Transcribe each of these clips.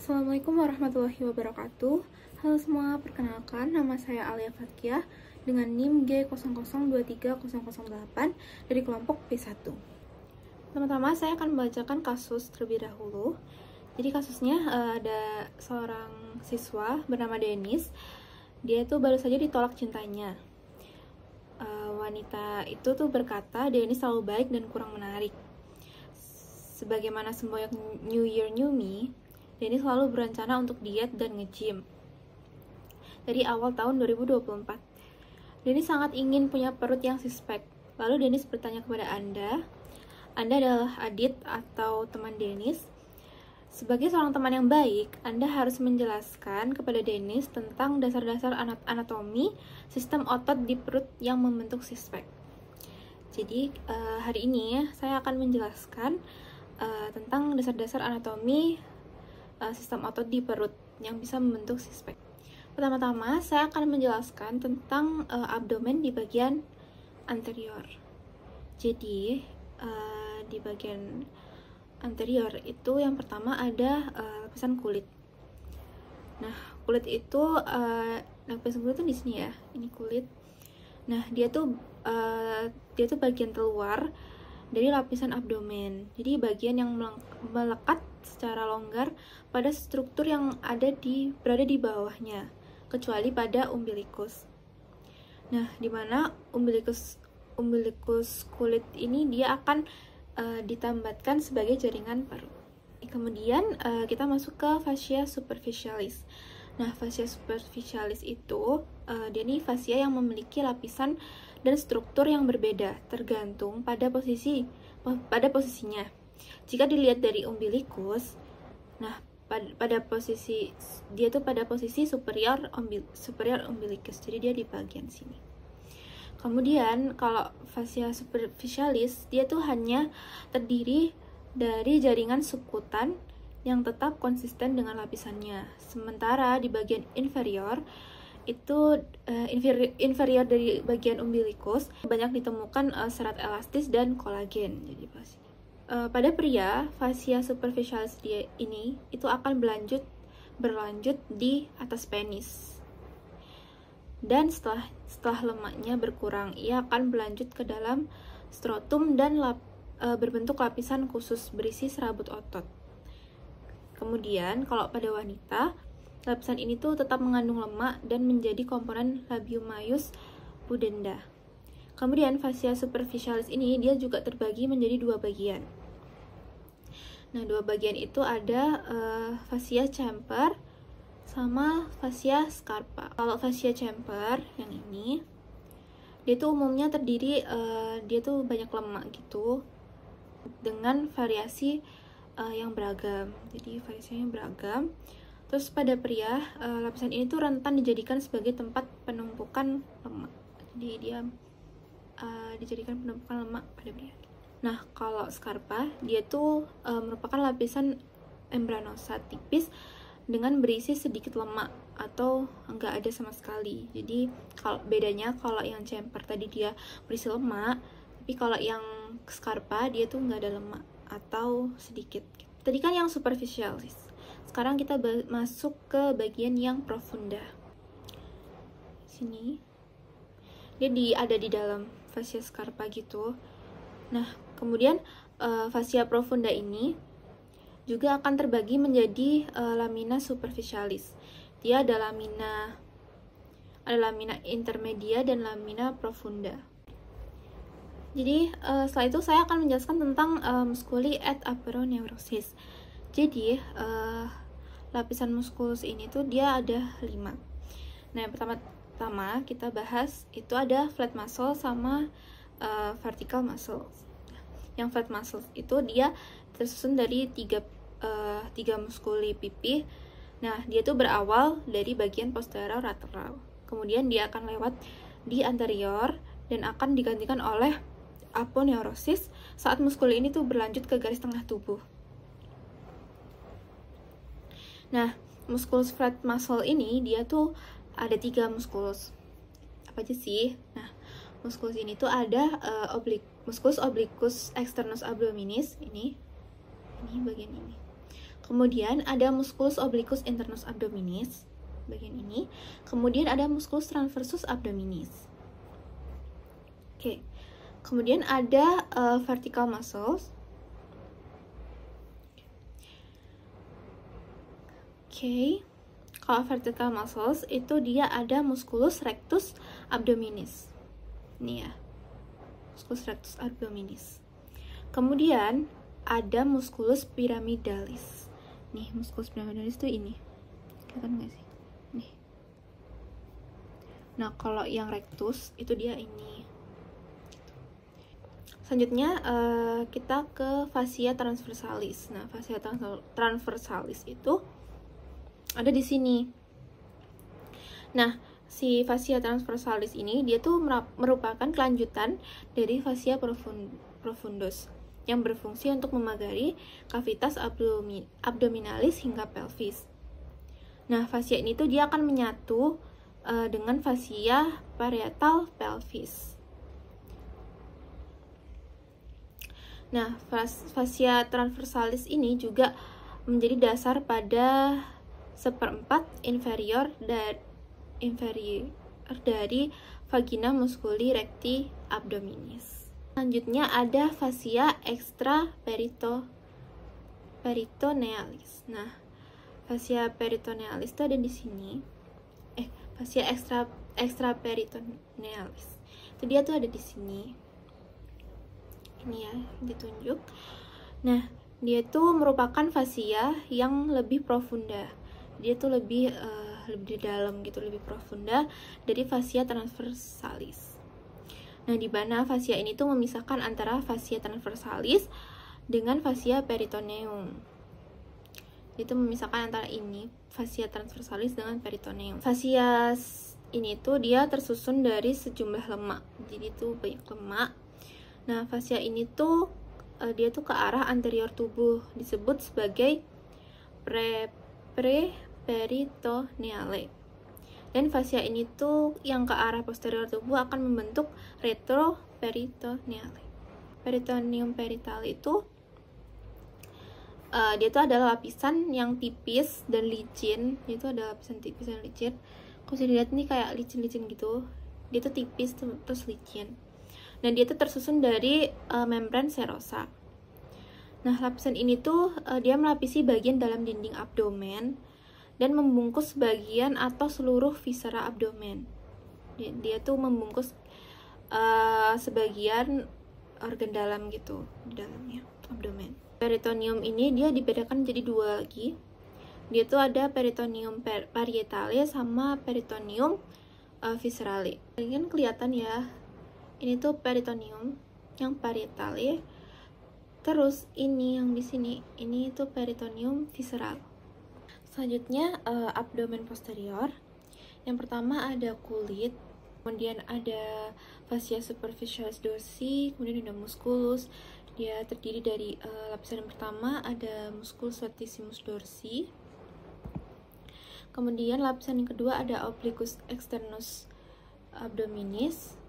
Assalamualaikum warahmatullahi wabarakatuh. Halo semua, perkenalkan nama saya Alia Fatkiah dengan NIM G0023008 dari kelompok P1. Pertama-tama saya akan membacakan kasus terlebih dahulu. Jadi kasusnya ada seorang siswa bernama Dennis. Dia tuh baru saja ditolak cintanya. Wanita itu tuh berkata Dennis selalu baik dan kurang menarik. Sebagaimana semboyak New Year New Me, Dennis selalu berencana untuk diet dan nge-gym dari awal tahun 2024. Dennis sangat ingin punya perut yang six-pack. Lalu Dennis bertanya kepada Anda adalah Adit atau teman Dennis. Sebagai seorang teman yang baik, Anda harus menjelaskan kepada Dennis tentang dasar-dasar anatomi sistem otot di perut yang membentuk six-pack. Jadi hari ini saya akan menjelaskan tentang dasar-dasar anatomi sistem otot di perut yang bisa membentuk six-pack. Pertama-tama, saya akan menjelaskan tentang abdomen di bagian anterior. Jadi, di bagian anterior itu yang pertama ada lapisan kulit. Nah, kulit itu lapisan kulit itu di sini ya. Ini kulit. Nah, dia tuh bagian terluar dari lapisan abdomen. Jadi bagian yang melekat secara longgar pada struktur yang berada di bawahnya, kecuali pada umbilikus. Nah, di mana umbilikus kulit ini dia akan ditambatkan sebagai jaringan perut. Kemudian kita masuk ke fascia superficialis. Nah, fascia superficialis itu dia nih fascia yang memiliki lapisan dan struktur yang berbeda tergantung pada posisinya. Jika dilihat dari umbilikus, nah pada posisi superior umbilikus. Jadi dia di bagian sini. Kemudian kalau fascia superficialis dia tuh hanya terdiri dari jaringan subkutan yang tetap konsisten dengan lapisannya. Sementara di bagian inferior itu inferior dari bagian umbilikus banyak ditemukan serat elastis dan kolagen. Jadi pada pria, fascia superficialis ini itu akan berlanjut di atas penis. Dan setelah lemaknya berkurang, ia akan berlanjut ke dalam strotum dan berbentuk lapisan khusus berisi serabut otot. Kemudian kalau pada wanita, lapisan ini tuh tetap mengandung lemak dan menjadi komponen labium-maius pudenda. Kemudian fascia superficialis ini dia juga terbagi menjadi dua bagian. Nah, dua bagian itu ada fascia chamfer sama fascia scarpa. Kalau fascia chamfer yang ini, dia tuh umumnya terdiri dia tuh banyak lemak gitu dengan variasi yang beragam. Jadi variasinya beragam. Terus pada pria, lapisan ini tuh rentan dijadikan sebagai tempat penumpukan lemak. Jadi dia dijadikan penumpukan lemak pada pria. Nah, kalau scarpa, dia tuh merupakan lapisan membranosa tipis dengan berisi sedikit lemak atau enggak ada sama sekali. Jadi kalau yang chamfer tadi dia berisi lemak, tapi kalau yang scarpa dia tuh enggak ada lemak atau sedikit. Tadi kan yang superficialis. Sekarang kita masuk ke bagian yang profunda. Sini. Dia ada di dalam fascia scarpa gitu. Nah, kemudian fascia profunda ini juga akan terbagi menjadi lamina superficialis. Dia ada lamina intermedia dan lamina profunda. Jadi setelah itu saya akan menjelaskan tentang musculi et aperoneurosis. Jadi lapisan muskulus ini tuh dia ada 5. Nah, yang pertama kita bahas itu ada flat muscle sama vertical muscle. Yang flat muscle itu dia tersusun dari tiga muskuli pipi. Nah, dia tuh berawal dari bagian posterior lateral. Kemudian dia akan lewat di anterior dan akan digantikan oleh aponeurosis saat muskuli ini tuh berlanjut ke garis tengah tubuh. Nah, musculus flat muscle ini dia tuh ada 3 musculus. Apa aja sih? Nah, musculus ini tuh ada musculus obliquus externus abdominis ini bagian ini. Kemudian ada musculus obliquus internus abdominis, bagian ini. Kemudian ada musculus transversus abdominis. Oke. Kemudian ada vertical muscles. Oke. Kalau vertical muscles itu dia ada musculus rectus abdominis. Ini ya. Musculus rectus abdominis. Kemudian ada musculus pyramidalis. Nih, musculus pyramidalis itu ini. Kelihatan nggak sih? Nih. Nah, kalau yang rectus itu dia ini. Selanjutnya kita ke fascia transversalis. Nah, fascia transversalis itu ada di sini. Nah, si fascia transversalis ini dia tuh merupakan kelanjutan dari fascia profundus yang berfungsi untuk memagari kavitas abdominalis hingga pelvis. Nah, fascia ini tuh dia akan menyatu dengan fascia parietal pelvis. Nah, fascia transversalis ini juga menjadi dasar pada seperempat inferior dari vagina musculi recti abdominis. Selanjutnya ada fascia extraperitonealis. Nah, fascia peritonealis itu ada di sini. Fascia extraperitonealis. Itu dia tuh ada di sini. Ini ya, ditunjuk. Nah, dia tuh merupakan fascia yang lebih profunda. Dia tuh lebih dalam gitu, lebih profunda dari fascia transversalis. Nah, di mana fascia ini tuh memisahkan antara fascia transversalis dengan fascia peritoneum. Itu memisahkan antara ini, fascia transversalis dengan peritoneum. Fascia ini tuh dia tersusun dari sejumlah lemak. Jadi tuh banyak lemak. Nah, fascia ini tuh dia tuh ke arah anterior tubuh, disebut sebagai preperitoneale. Dan fascia ini tuh yang ke arah posterior tubuh akan membentuk retroperitoneale. Peritoneum peritale itu dia tuh adalah lapisan yang tipis dan licin. Dia tuh ada lapisan tipis dan licin. Kalau bisa dilihat nih kayak licin-licin gitu. Dia tuh tipis terus licin. Dan dia tuh tersusun dari membran serosa. Nah, lapisan ini tuh dia melapisi bagian dalam dinding abdomen dan membungkus bagian atau seluruh viscera abdomen. Dia tuh membungkus sebagian organ dalam gitu di dalamnya abdomen. Peritoneum ini dia dibedakan jadi dua lagi. Dia tuh ada peritoneum parietale sama peritoneum viscerale. Ini kan kelihatan ya. Ini tuh peritoneum yang parietale. Terus ini yang di sini, ini tuh peritoneum visceral. Selanjutnya abdomen posterior. Yang pertama ada kulit, kemudian ada fascia superficialis dorsi, kemudian ada musculus. Dia terdiri dari lapisan yang pertama ada musculus vertissimus dorsi. Kemudian lapisan yang kedua ada obliquus externus abdominis.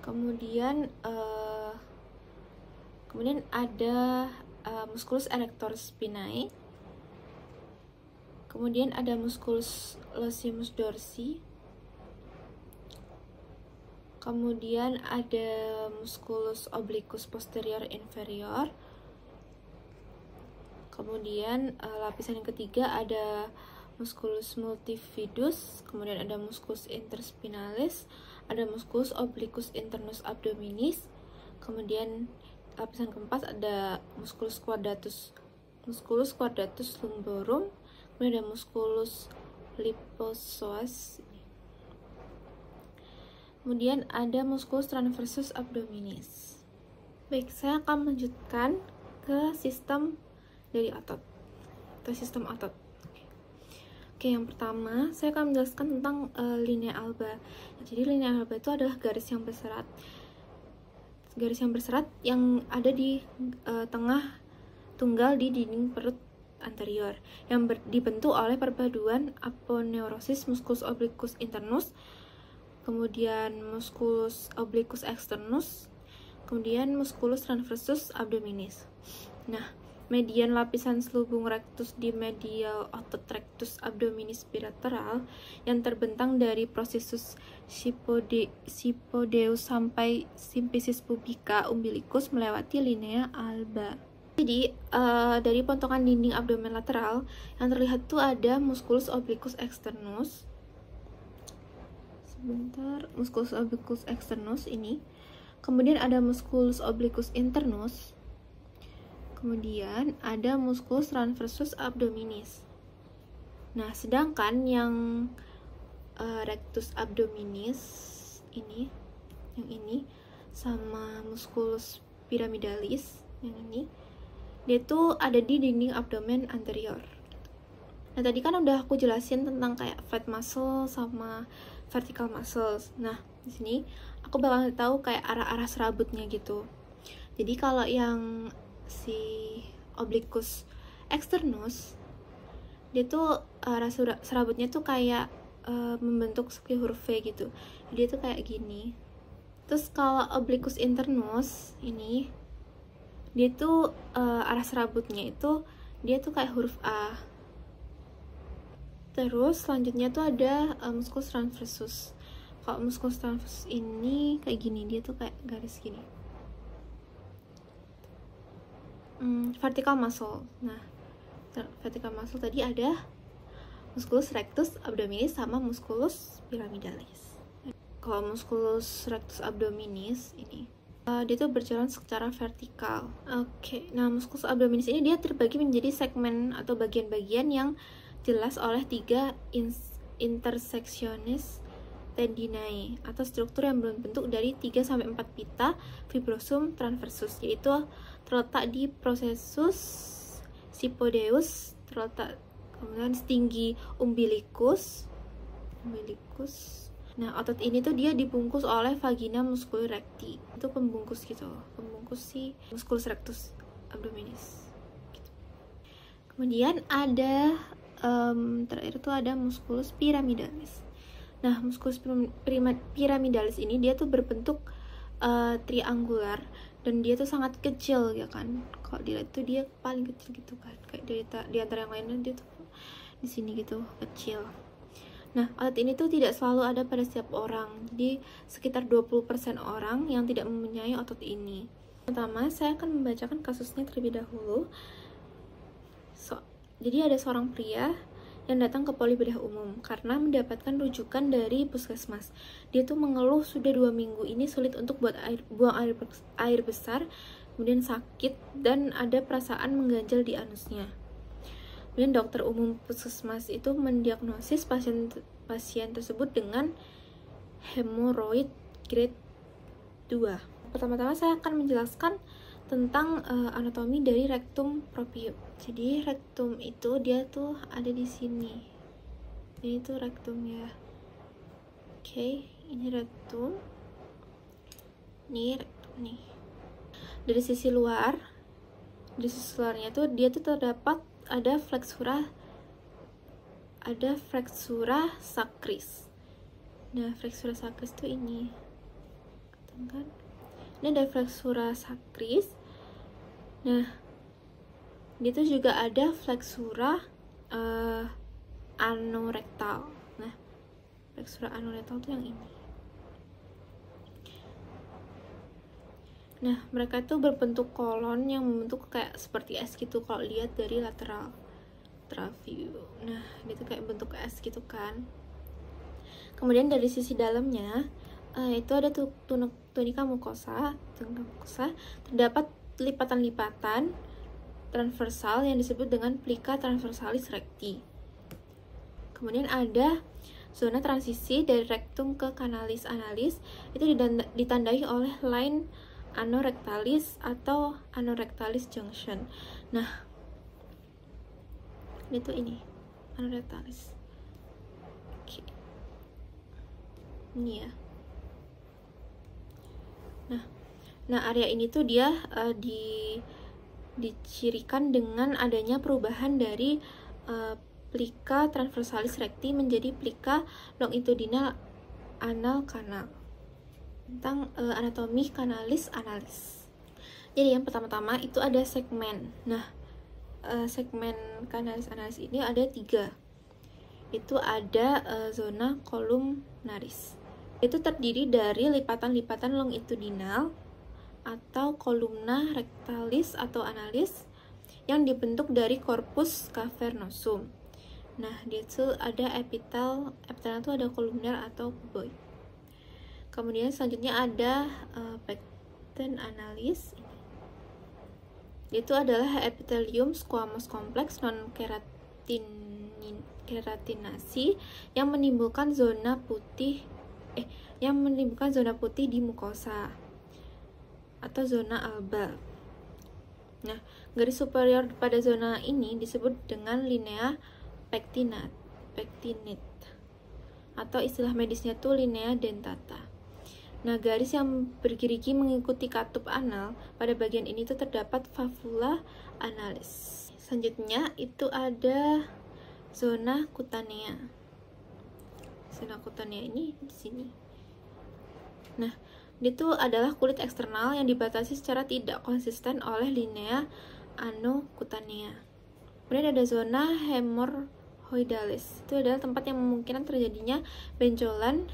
Kemudian ada musculus erector spinae. Kemudian ada musculus locimus dorsi. Kemudian ada musculus obliquus posterior inferior. Kemudian lapisan yang ketiga ada musculus multifidus. Kemudian ada musculus interspinalis. Ada musculus obliquus internus abdominis. Kemudian lapisan keempat ada musculus quadratus lumborum. Kemudian ada musculus liposoas. Kemudian ada musculus transversus abdominis. Baik, saya akan melanjutkan ke sistem dari otot atau sistem otot. Oke, yang pertama saya akan menjelaskan tentang linea alba. Jadi linea alba itu adalah garis yang berserat. Garis yang berserat yang ada di tengah tunggal di dinding perut anterior yang dibentuk oleh perpaduan aponeurosis musculus obliquus internus, kemudian musculus obliquus externus, kemudian musculus transversus abdominis. Nah, median lapisan selubung rectus di medial otot rectus abdominis bilateral yang terbentang dari processus Siphodeus sampai symphysis pubica umbilicus melewati linea alba. Jadi dari potongan dinding abdomen lateral yang terlihat tuh ada musculus obliquus externus. Sebentar, musculus obliquus externus ini. Kemudian ada musculus obliquus internus. Kemudian ada musculus transversus abdominis. Nah, sedangkan yang rectus abdominis ini, yang ini, sama musculus pyramidalis yang ini, dia tuh ada di dinding abdomen anterior. Nah, tadi kan udah aku jelasin tentang kayak fat muscle sama vertical muscles. Nah, di sini aku bakal tahu kayak arah-arah serabutnya gitu. Jadi kalau yang si obliquus externus, dia tuh arah serabutnya tuh kayak membentuk seperti huruf V gitu. Dia tuh kayak gini. Terus kalau obliquus internus ini, dia tuh arah serabutnya itu dia tuh kayak huruf A. Terus selanjutnya tuh ada musculus transversus. Kalau musculus transversus ini kayak gini, dia tuh kayak garis gini. Vertical muscle. Nah, vertical muscle tadi ada musculus rectus abdominis sama musculus pyramidalis. Kalau musculus rectus abdominis ini dia tuh berjalan secara vertikal. Oke, nah musculus abdominis ini dia terbagi menjadi segmen atau bagian-bagian yang jelas oleh 3 intersectionis tendinae atau struktur yang berbentuk dari 3-4 pita fibrosum transversus, yaitu terletak di processus Siphodeus, terletak kemudian setinggi umbilicus. Nah, otot ini tuh dia dibungkus oleh vagina musculi recti. Itu pembungkus gitu, pembungkus si musculus rectus abdominis gitu. Kemudian ada terakhir tuh ada musculus pyramidalis. Nah, musculus pyramidalis ini dia tuh berbentuk triangular dan dia tuh sangat kecil ya kan. Kalau dilihat tuh dia paling kecil gitu kan. Kayak di antara yang lainnya dia tuh di sini gitu kecil. Nah, otot ini tuh tidak selalu ada pada setiap orang. Jadi sekitar 20% orang yang tidak mempunyai otot ini. Pertama, saya akan membacakan kasusnya terlebih dahulu. Jadi ada seorang pria yang datang ke poli bedah umum karena mendapatkan rujukan dari puskesmas. Dia tuh mengeluh sudah 2 minggu ini sulit untuk buang air besar, kemudian sakit dan ada perasaan mengganjal di anusnya. Kemudian dokter umum puskesmas itu mendiagnosis pasien tersebut dengan hemoroid grade 2. Pertama-tama saya akan menjelaskan tentang anatomi dari rectum proprio. Jadi rectum itu dia tuh ada di sini. Ini tuh rectum ya. Oke, ini rectum. Ini rectum nih. Dari sisi luarnya tuh dia tuh terdapat ada flexura sacris. Nah, flexura sacris tuh ini. Kan? Ini ada flexura sacris. Nah, itu juga ada flexura anorektal. Nah, flexura anorektal tuh yang ini. Nah, mereka itu berbentuk kolon yang membentuk kayak seperti S gitu kalau lihat dari lateral view. Nah, itu kayak bentuk S gitu kan. Kemudian dari sisi dalamnya itu ada tunika mukosa, terdapat lipatan-lipatan transversal yang disebut dengan plica transversalis recti. Kemudian ada zona transisi dari rectum ke canalis analis, itu ditandai oleh line anorectalis atau anorectalis junction. Nah, itu ini anorectalis. Oke. Ini ya. Nah, area ini tuh dia dicirikan dengan adanya perubahan dari plica transversalis recti menjadi plica longitudinal anal kanal. Tentang anatomi canalis analis. Jadi yang pertama-tama itu ada segmen. Nah, segmen kanalis-analis ini ada 3. Itu ada zona kolumnaris. Itu terdiri dari lipatan-lipatan longitudinal atau kolumna rectalis atau analis yang dibentuk dari corpus cavernosum. Nah, dia tuh ada epitel itu ada kolumner atau cuboid. Kemudian selanjutnya ada pecten analis. Itu adalah epithelium squamous kompleks non keratinasi yang menimbulkan zona putih di mukosa atau zona alba. Nah, garis superior pada zona ini disebut dengan linea pectinate atau istilah medisnya tuh linea dentata. Nah, garis yang bergerigi mengikuti katup anal pada bagian ini tuh terdapat favula analis. Selanjutnya itu ada zona kutanea. Zona kutanea ini di sini. Nah, itu adalah kulit eksternal yang dibatasi secara tidak konsisten oleh linea anokutanea. Kemudian ada zona hemorrhoidalis. Itu adalah tempat yang memungkinkan terjadinya benjolan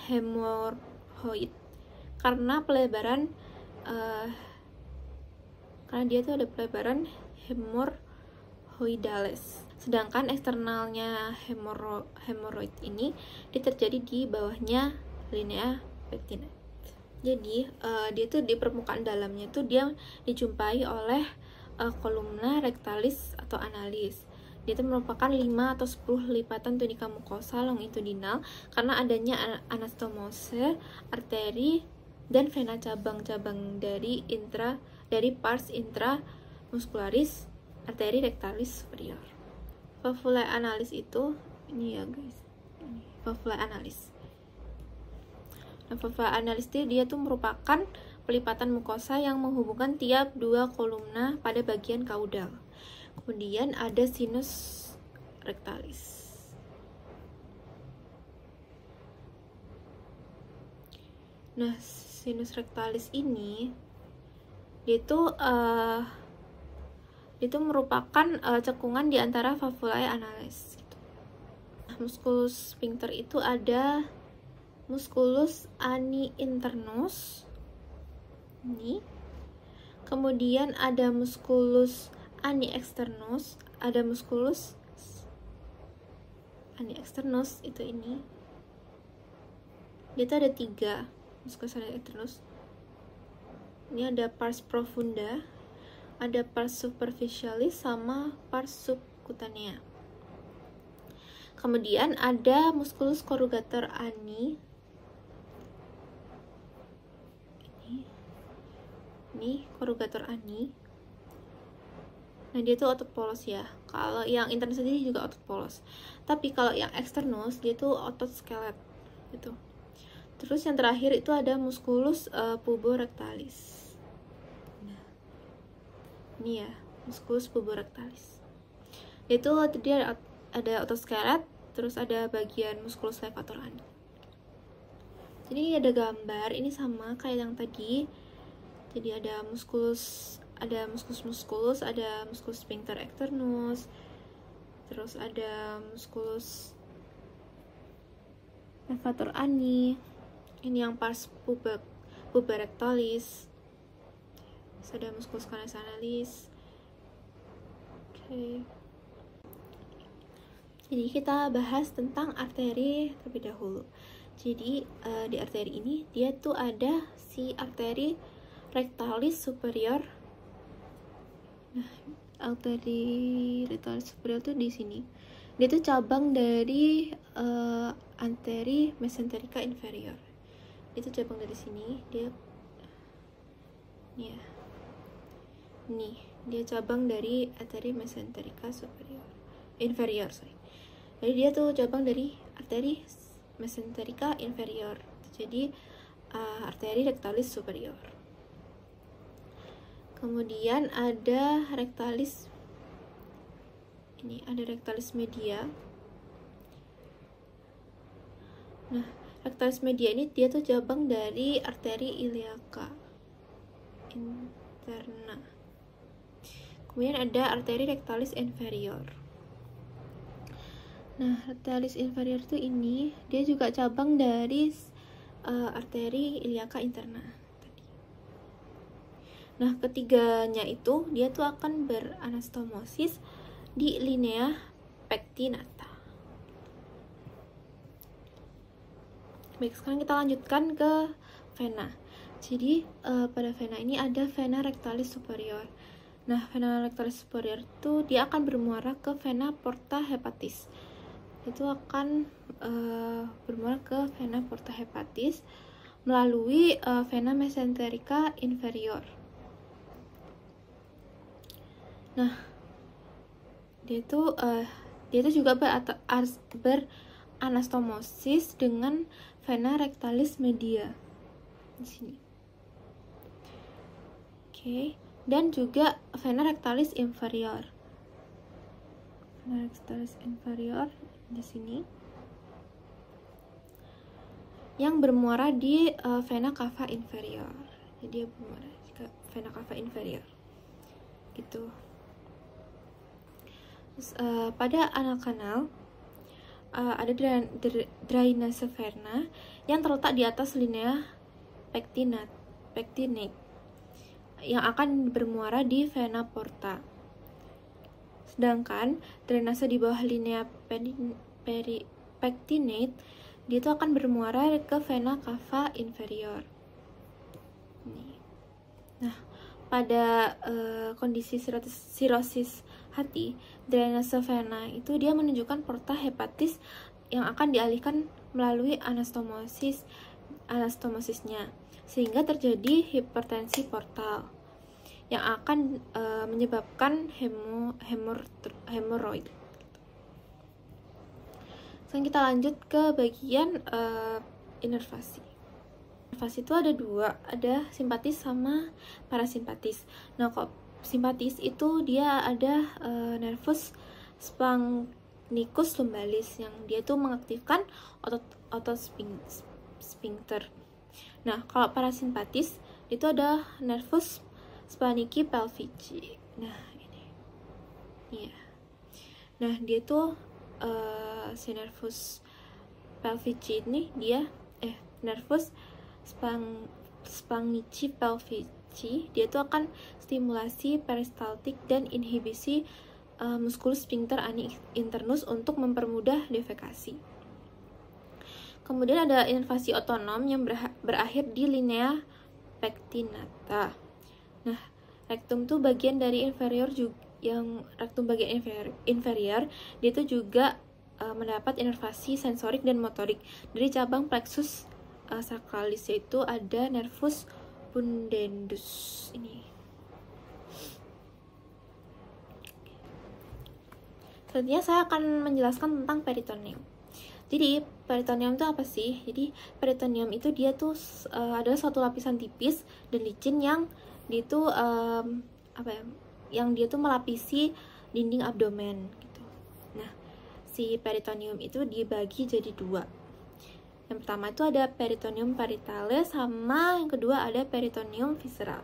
hemorrhoid karena dia tuh ada pelebaran hemorrhoidalis. Sedangkan eksternalnya hemorrhoid ini terjadi di bawahnya linea pectinate. Jadi dia tuh di permukaan dalamnya tuh dia dijumpai oleh kolumna rectalis atau analis. Dia itu merupakan 5 atau 10 lipatan tunika mukosa longitudinal karena adanya anastomose, arteri, dan vena cabang-cabang dari pars intramuscularis arteri rectalis superior. Favula analis itu ini ya guys. Ini favula analis. Nah, favula analis itu dia tuh merupakan pelipatan mukosa yang menghubungkan tiap 2 kolumna pada bagian kaudal. Kemudian ada sinus rectalis. Nah, sinus rectalis ini dia itu merupakan cekungan di antara favulae analis. Nah, musculus sphincter itu ada musculus ani internus ini. Kemudian ada musculus ani externus, ada musculus ani externus itu ini. Dia tuh ada 3 musculus ani externus. Ini ada pars profunda, ada pars superficialis sama pars subcutanea. Kemudian ada musculus corrugator ani. Ini corrugator ani. Nah, dia tuh otot polos ya. Kalau yang internus sendiri juga otot polos. Tapi kalau yang externus dia tuh otot skelet gitu. Terus yang terakhir itu ada musculus puborectalis. Nah, ini ya, musculus puborectalis. Itu dia ada otot skelet, terus ada bagian musculus levator ani. Jadi ada gambar ini sama kayak yang tadi. Jadi ada musculus musculus, ada musculus sphincter externus, terus ada musculus levator ani. Ini yang pars puborectalis. Terus ada musculus canis analis. Oke. Jadi kita bahas tentang arteri terlebih dahulu. Jadi di arteri ini dia tuh ada si arteri rectalis superior. Nah, arteri rectalis superior tuh di sini. Dia tuh cabang dari arteri mesenterica inferior. Itu cabang dari sini. Dia ya. Nih, dia cabang dari arteri mesenterica inferior. Jadi dia tuh cabang dari arteri mesenterica inferior. Jadi arteri rectalis superior. Kemudian ada rectalis. Ini ada rectalis media. Nah, rectalis media ini dia tuh cabang dari arteri iliaca interna. Kemudian ada arteri rectalis inferior. Nah, rectalis inferior itu ini dia juga cabang dari arteri iliaca interna tadi. Nah, ketiganya itu dia tuh akan beranastomosis di linea pectinata. Baik, sekarang kita lanjutkan ke vena. Jadi pada vena ini ada vena rectalis superior. Nah, vena rectalis superior itu dia akan bermuara ke vena porta hepatis. Itu akan bermuara ke vena porta hepatis melalui vena mesenterica inferior. Nah, dia itu juga beranastomosis dengan vena rectalis media di sini. Oke, dan juga vena rectalis inferior. Vena rectalis inferior di sini yang bermuara di vena cava inferior. Jadi dia bermuara ke vena cava inferior. Gitu. Terus, pada anal kanal ada drainase vena yang terletak di atas linea pectinate yang akan bermuara di vena porta. Sedangkan drainase di bawah linea pectinate dia itu akan bermuara ke vena cava inferior. Nah, pada kondisi sirosis hati, drainase vena itu dia menunjukkan porta hepatis yang akan dialihkan melalui anastomosisnya, sehingga terjadi hipertensi portal yang akan menyebabkan hemoroid. Sekarang kita lanjut ke bagian inervasi. Inervasi itu ada dua, ada simpatis sama parasimpatis. Nah, kok simpatis itu dia ada nervus sphincticus lumbalis yang dia tuh mengaktifkan otot sphincter. Nah, kalau parasimpatis itu ada nervus spinaci pelvici. Nah, ini. Iya. Nah, dia tuh si nervus pelvici ini dia nervus spinaci pelvici dia tuh akan stimulasi peristaltik dan inhibisi musculus sphincter ani internus untuk mempermudah defekasi. Kemudian ada inervasi otonom yang berakhir di linea pectinata. Nah, rektum tuh bagian dari inferior juga, yang rektum bagian inferior dia itu juga mendapat inervasi sensorik dan motorik dari cabang plexus sacralis, yaitu ada nervus pudendus ini. Selanjutnya saya akan menjelaskan tentang peritoneum. Jadi peritoneum itu apa sih? Jadi peritoneum itu dia tuh adalah suatu lapisan tipis dan licin yang dia tuh yang dia tuh melapisi dinding abdomen gitu. Nah, si peritoneum itu dibagi jadi dua. Yang pertama itu ada peritoneum parietale sama yang kedua ada peritoneum visceral.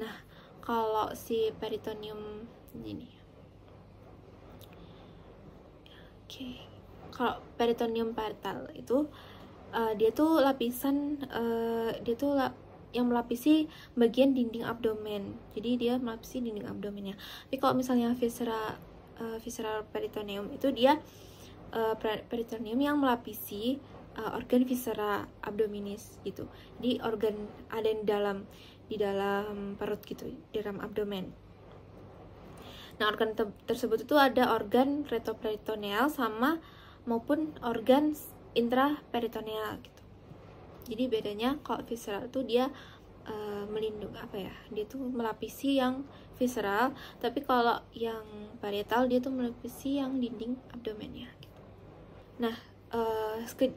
Nah, kalau si peritoneum ini, kalau peritoneum parietale itu dia tuh lapisan yang melapisi bagian dinding abdomen. Jadi dia melapisi dinding abdomennya. Tapi kalau misalnya visceral peritoneum itu dia peritoneum yang melapisi organ viscera abdominis gitu. Jadi organ ada di dalam perut gitu, di dalam abdomen. Nah, organ tersebut itu ada organ retroperitoneal sama maupun organ intraperitoneal gitu. Jadi bedanya kalau visceral itu dia dia tuh melapisi yang visceral, tapi kalau yang parietal dia tuh melapisi yang dinding abdomennya gitu. Nah,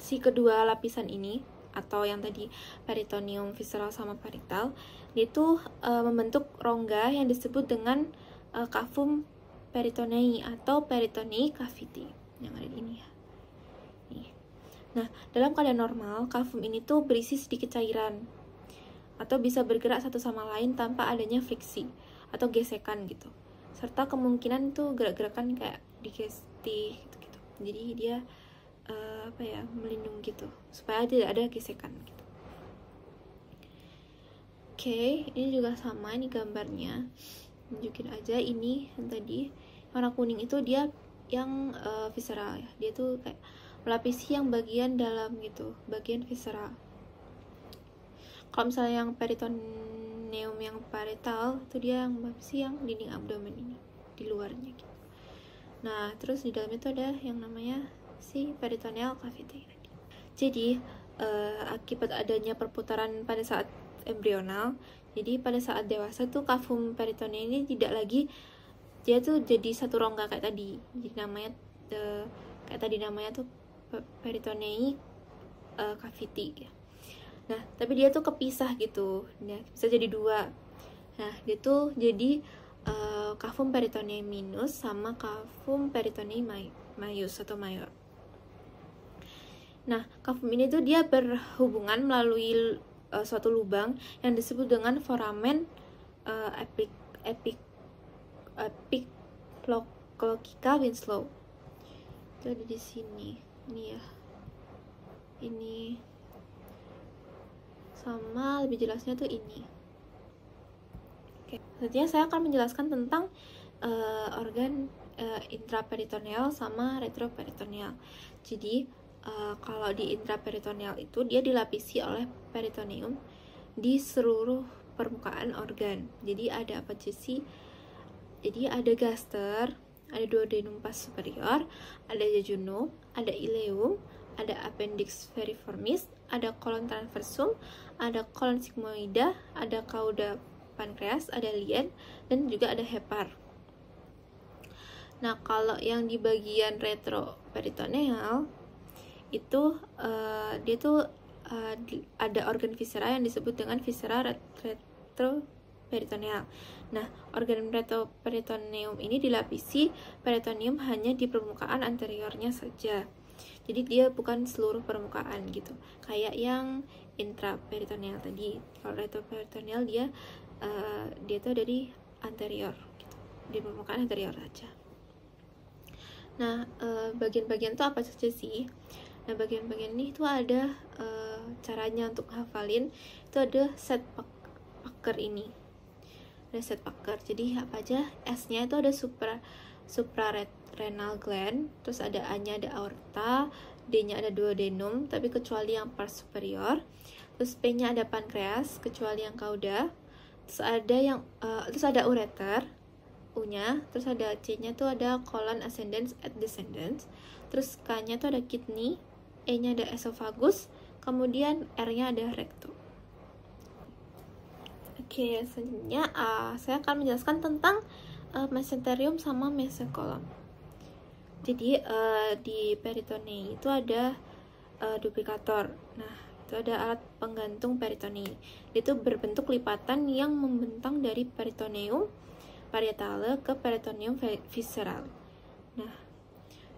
si kedua lapisan ini atau yang tadi peritoneum visceral sama parietal dia tuh membentuk rongga yang disebut dengan cavum peritonei atau peritonei cavity yang ada di ini ya. Nah, dalam keadaan normal, cavum ini tuh berisi sedikit cairan atau bisa bergerak satu sama lain tanpa adanya friksi atau gesekan gitu. serta kemungkinan tuh gerak-gerakan kayak digesti gitu-gitu. Jadi dia melindungi gitu supaya tidak ada gesekan gitu. Oke, ini juga sama, ini gambarnya tunjukin aja. Ini yang tadi warna kuning itu dia yang visceral ya, dia tuh kayak melapisi yang bagian dalam gitu, bagian visceral. Kalau misalnya yang peritoneum yang parietal itu dia yang melapisi yang dinding abdomen ini di luarnya gitu. Nah, terus di dalamnya itu ada yang namanya si peritoneal cavity. Jadi akibat adanya perputaran pada saat embrional, jadi pada saat dewasa tuh cavum peritoneum ini tidak lagi, dia tuh jadi satu rongga kayak tadi. Jadi namanya tuh peritoneal cavity ya. Nah, tapi dia tuh kepisah gitu. Nah, bisa jadi dua. Nah, dia tuh jadi cavum peritoneum minus sama cavum peritoneum maius atau mayor. Nah, cavum ini tuh dia berhubungan melalui suatu lubang yang disebut dengan foramen epicloquica Winslow. Itu ada di sini. Ini ya. Ini sama lebih jelasnya tuh ini. Oke, selanjutnya saya akan menjelaskan tentang organ intraperitoneal sama retroperitoneal. Jadi kalau di intraperitoneal itu dia dilapisi oleh peritoneum di seluruh permukaan organ. Jadi ada apa sih? Jadi ada gaster, ada duodenum pas superior, ada jejunum, ada ileum, ada appendix veriformis, ada colon transversum, ada colon sigmoida, ada cauda pankreas, ada lien, dan juga ada hepar. Nah, kalau yang di bagian retroperitoneal itu dia tuh ada organ viscera yang disebut dengan viscera retroperitoneal. Nah, organ retroperitoneum ini dilapisi peritoneum hanya di permukaan anteriornya saja. Jadi dia bukan seluruh permukaan gitu. Kayak yang intraperitoneal tadi. Kalau retroperitoneal dia tuh dari anterior gitu. Di permukaan anterior saja. Nah, bagian-bagian itu apa saja sih? Nah, bagian-bagian ini tuh ada caranya untuk hafalin. Itu ada set Packer ini. Ada set Packer. Jadi apa aja? S-nya itu ada suprarenal gland, terus ada A-nya ada aorta, D-nya ada duodenum, tapi kecuali yang pars superior. Terus P-nya ada pankreas, kecuali yang cauda. Terus ada ureter, U-nya, terus ada C-nya tuh ada colon ascendens et descendens. Terus K-nya tuh ada kidney, E-nya ada esophagus, kemudian R-nya ada rectum. Oke, selanjutnya saya akan menjelaskan tentang mesenterium sama mesencolum. Jadi di peritonei itu ada duplikator. Nah, itu ada alat penggantung peritonei. Itu berbentuk lipatan yang membentang dari peritoneum parietale ke peritoneum visceral. Nah,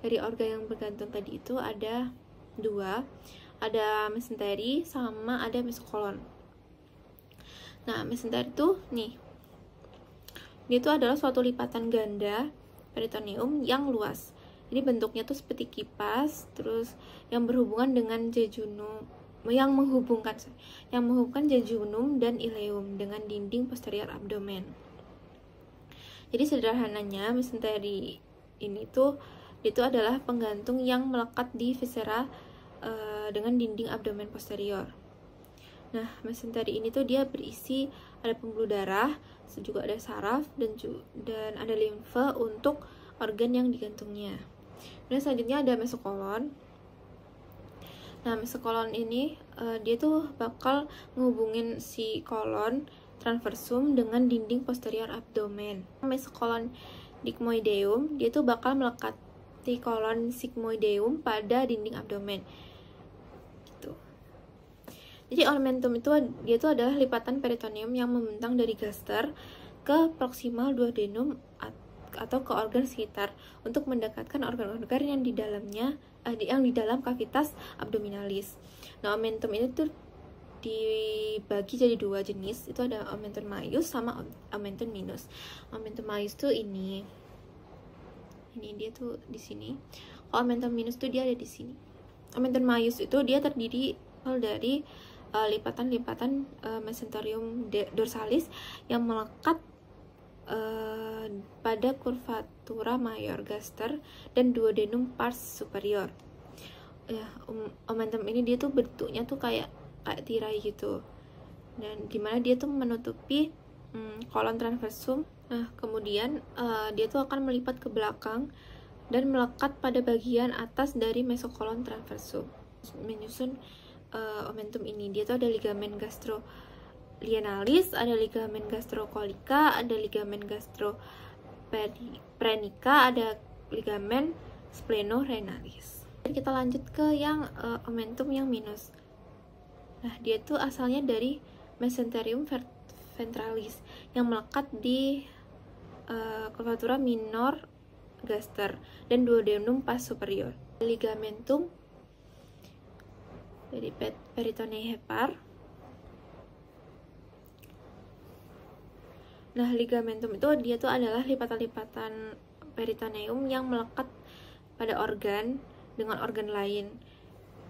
dari organ yang bergantung tadi itu ada dua, ada mesenteri sama ada mesokolon. Nah, mesenteri itu nih, dia itu adalah suatu lipatan ganda peritoneum yang luas. Jadi bentuknya tuh seperti kipas, terus yang berhubungan dengan jejunum, yang menghubungkan jejunum dan ileum dengan dinding posterior abdomen. Jadi sederhananya mesenteri ini tuh itu adalah penggantung yang melekat di viscera dengan dinding abdomen posterior. Nah, mesenteri ini tuh dia berisi ada pembuluh darah, juga ada saraf dan ada limfe untuk organ yang digantungnya. Dan selanjutnya ada mesokolon. Nah, mesokolon ini dia tuh bakal menghubungin si kolon transversum dengan dinding posterior abdomen. Mesokolon sigmoideum dia tuh bakal melekati kolon sigmoideum pada dinding abdomen. Gitu. Jadi ornamentum itu dia tuh adalah lipatan peritoneum yang membentang dari gaster ke proximal duodenum atau ke organ sekitar untuk mendekatkan organ-organ yang di dalam kavitas abdominalis. Nah, omentum ini tuh dibagi jadi dua jenis, itu ada omentum maius sama omentum minus. Omentum maius tuh ini dia tuh di sini. Kalau omentum minus tuh dia ada di sini. Omentum maius itu dia terdiri dari lipatan-lipatan mesenterium dorsalis yang melekat pada curvatura major gaster dan duodenum pars superior. Ya, omentum ini dia tuh bentuknya tuh kayak tirai gitu, dan dimana dia tuh menutupi kolon transversum. Nah, kemudian dia tuh akan melipat ke belakang dan melekat pada bagian atas dari mesokolon transversum. Menyusun omentum ini, dia tuh ada ligamen gastrolienalis, ada ligamen gastrocolica, ada ligamen gastroprenica, ada ligamen splenorenalis. Kita lanjut ke yang omentum yang minus. Nah, dia tuh asalnya dari mesenterium ventralis yang melekat di curvatura minor gaster dan duodenum pars superior. Ligamentum dari peritonei hepar. Nah, ligamentum itu dia tuh adalah lipatan-lipatan peritoneum yang melekat pada organ dengan organ lain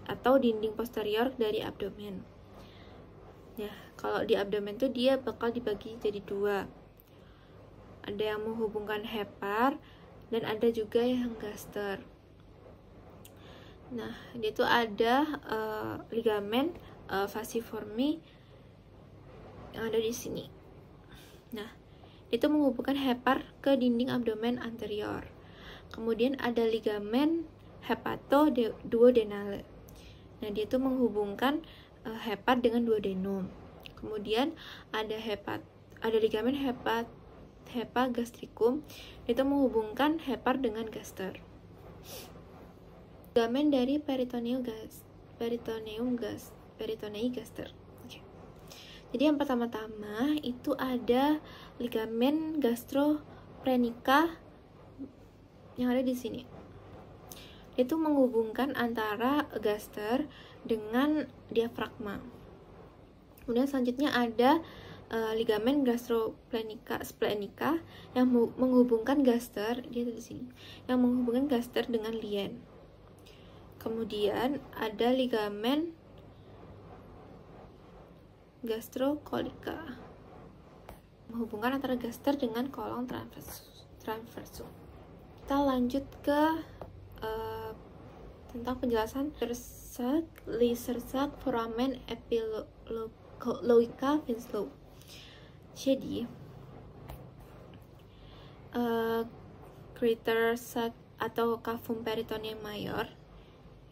atau dinding posterior dari abdomen. Ya, kalau di abdomen tuh dia bakal dibagi jadi dua. Ada yang menghubungkan hepar dan ada juga yang gaster. Nah, dia tuh ada ligamen falciformi yang ada di sini. Nah, itu menghubungkan hepar ke dinding abdomen anterior. Kemudian ada ligamen hepatoduodenale. Nah, dia tuh menghubungkan hepar dengan duodenum. Kemudian ada ligamen hepagastricum, itu menghubungkan hepar dengan gaster. Ligamen dari peritonei gaster. Okay. Jadi yang pertama-tama itu ada ligamen gastroprenica yang ada di sini. Itu menghubungkan antara gaster dengan diafragma. Kemudian selanjutnya ada ligamen gastrosplenic yang menghubungkan gaster, dia di sini, yang menghubungkan gaster dengan lien. Kemudian ada ligamen gastrocolica menghubungkan antara gaster dengan kolon transversum. Kita lanjut ke tentang penjelasan Lysersac foramen epiloica Winslow. Jadi greater sac atau cavum peritoneum major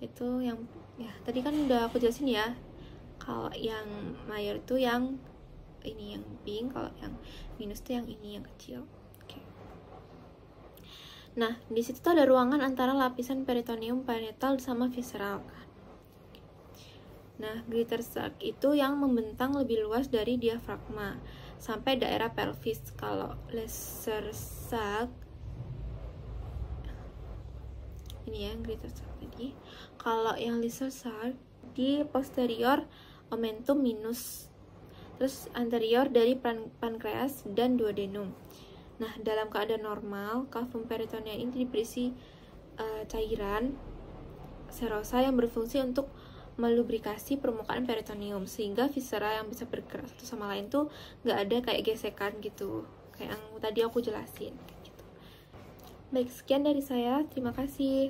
itu yang tadi kan udah aku jelasin ya. Kalau yang major itu yang ini yang pink, kalau yang minus itu yang ini yang kecil. Nah, di situ tuh ada ruangan antara lapisan peritoneum parietal sama visceral kan. Nah, greater sac itu yang membentang lebih luas dari diafragma sampai daerah pelvis. Kalau lesser sac ini ya, greater sac tadi. Kalau yang lesser sac di posterior omentum minus, terus anterior dari pankreas dan duodenum. Nah, dalam keadaan normal, cavum peritoneum ini berisi cairan serosa yang berfungsi untuk melubrikasi permukaan peritoneum, sehingga viscera yang bisa bergerak satu sama lain tuh nggak ada kayak gesekan gitu, kayak yang tadi aku jelasin gitu. Baik, sekian dari saya, terima kasih.